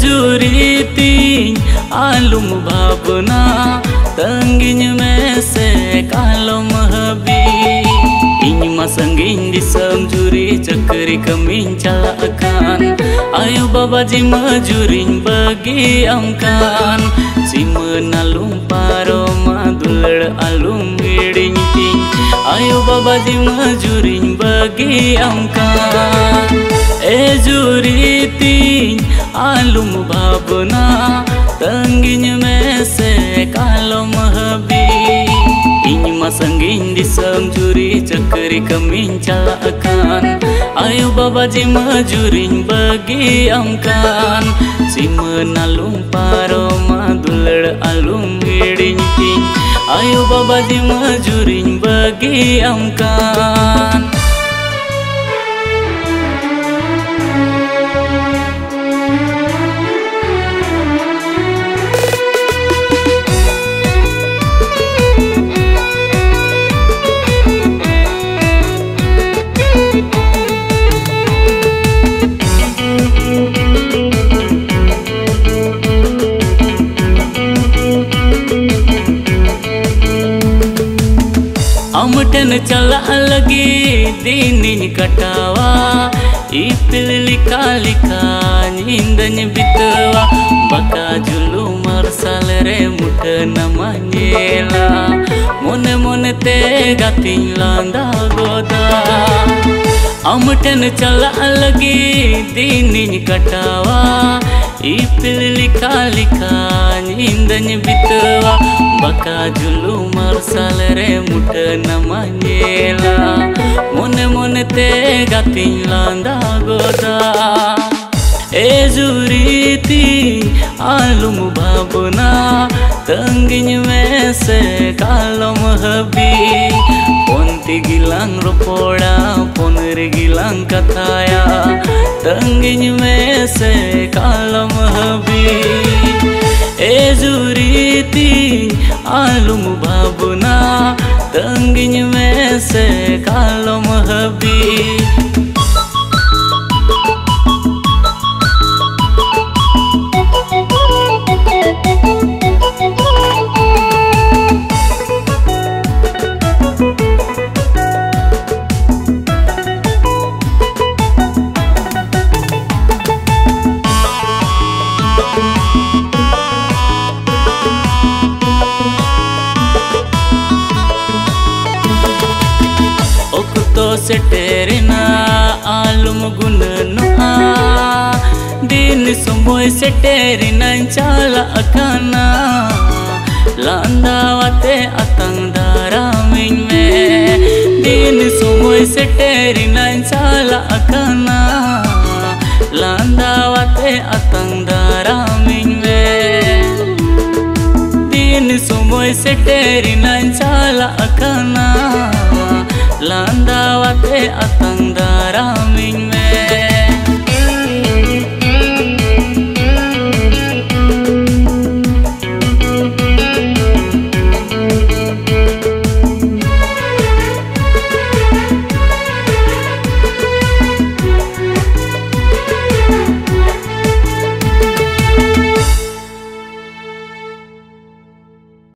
जुरीती आलुम भावना तंगिन में से कालम हबी इन masangin di samjuri cekeri kemin calakan ayo baba ji majurin bagi amkan si menalum paro madulur alum ngiding ting ayo baba ji majurin bagi amkan juriti alum bhavna tangin में से कालम हबी इन masangin di samjuri cekeri kemin calakan ayo baba ji majurin bagi amkan si menalum paro madulur alum ngiding ting ayo baba ji majurin bagi amkan. अमटन चला लगी दीनिन कटावा इपिल लिका लिका नींदन बितवा बका जुलू मरसल रे मुठ नमनेला मोने मोने ते गातिन लांदा गोदा अमटन चला लगी दीनिन कटावा इपिल लिका लिका नींदन बितवा बका जुलू मरसल रे मुठ नमनेला मोने मोने ते गातिन लांदा गोदा जुरीती आलुम भावना तंगिन में से कालम हबी ponti gilang ropoda ponir gilang kataya tangin में से कालम हबी जुरीती आलुम भावना तंगिन में से कालम हबी सेटेरिना आलुम गुननुआ दिन सुमोय सेटेरिना चाला अकाना लांदावते अतंग दारामिन में दिन सुमोय सेटेरिना चाला अकाना लांदावते अतंग दारामिन में दिन सुमोय सेटेरिना चाला अकाना लांदावते अतंग दारामिन में